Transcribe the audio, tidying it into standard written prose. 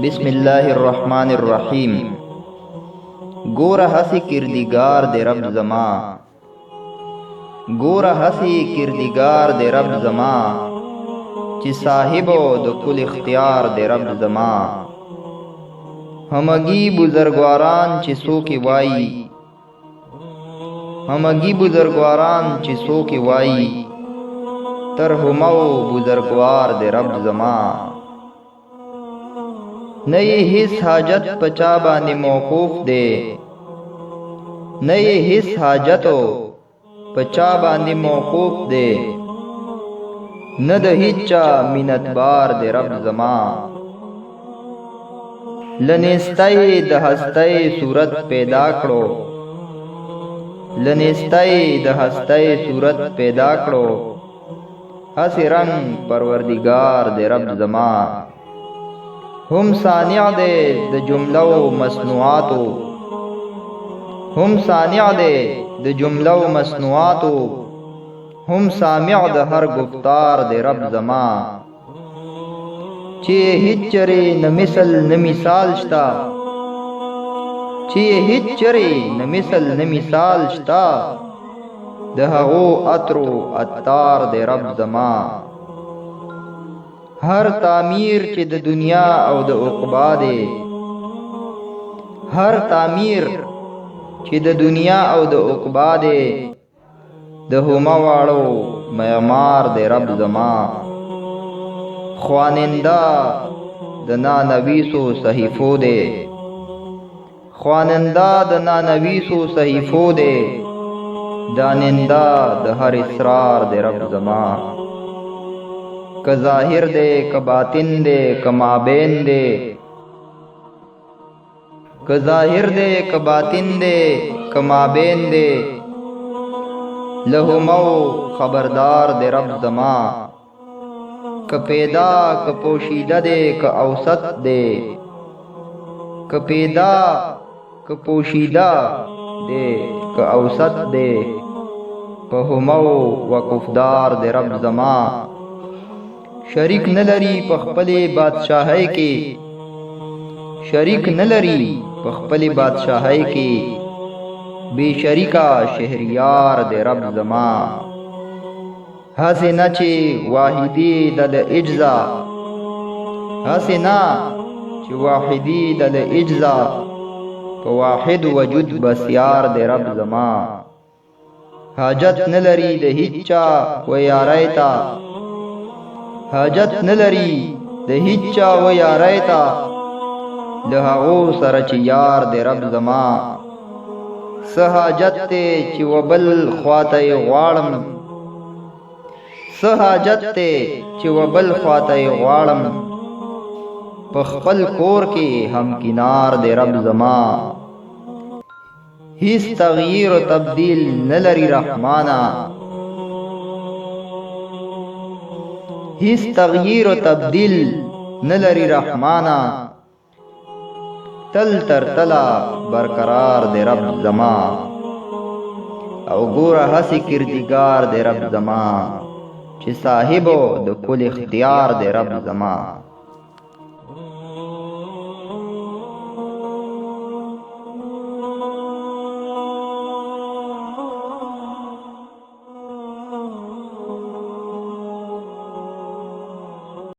بسم اللہ الرحمن الرحیم. گورا ہسی کردگار دے رب زما، گورا ہسی کردگار دے رب زما، چی صاحبو دو کل اختیار دے رب زما. ہمگی بزرگواران چی سو کی وائی، ہمگی بزرگواران چی سو کی وائی، ترہمو بزرگوار دے رب زما. نئی حس حاجت پچا باندې موقوف دے، نئی حس حاجتو پچا باندې موقوف دے، ند ہچا منت بار دے رب زما. لنستائی د ہستائی صورت پیدا کرو، لنستائی د ہستائی صورت پیدا کرو، ہسی رنگ پروردگار دے رب زما. ہم صانع دے د جملو مصنوعاتو، ہم صانع دے د جملو مصنوعاتو، ہم سامع د ہر گفتار دے رب زما. چی ہچ چرے نہ مثل نہ مثال شتا، چی ہچ چرے نہ مثل نہ مثال شتا، دہغو عطرو عطار دے رب زما. ہر تعمیر چی د دنیا او د عقبا دے، ہر تعمیر چی د دنیا او د عقبا دے، د ہما واڑو معمار دے رب زما. خوانندہ د نانویسو صحیفو دے، خوانندہ د نانویسو صحیفو دے، دانندہ د ہر اسرار دے رب زما. کہ ظاہر دے کہ باطن دے کہ مابین دے، کہ ظاہر دے کہ باطن دے کہ مابین دے، لہمو خبردار دے رب زما. کہ پیدا کہ پوشیدہ دے کہ اوسط دے، کہ پیدا کہ پوشیدہ دے کہ اوسط دے، پہمو وقفدار دے رب زما. شریک نلری پخپلی بادشاہی کی، شریک نلری پخپلی بادشاہی کی، بے شریکا شہریار دے رب زما. حسنا چی واحدی دل اجزا، حسنا چی واحدی دل اجزا، واحد وجود بسیار دے رب زما. حاجت نلری دے ہچا و یاریتا، حاجت نلری دے ہچا و یاریتا، لہغو سرچ یار دے رب زما. سحاجت تے چی و بل خواتی غوارم، سحاجت تے چی و بل خواتی غوارم، پخپل کور کی ہم کنار دے رب زما. ہیس تغییر و تبدیل نلری رحمانا، ہیس تغییر و تبدیل نلری رحمانا، تل تر تلا برقرار دے رب زما. او گورا ہسی کردگار دے رب زما، چی صاحبو دو کل اختیار دے رب زما.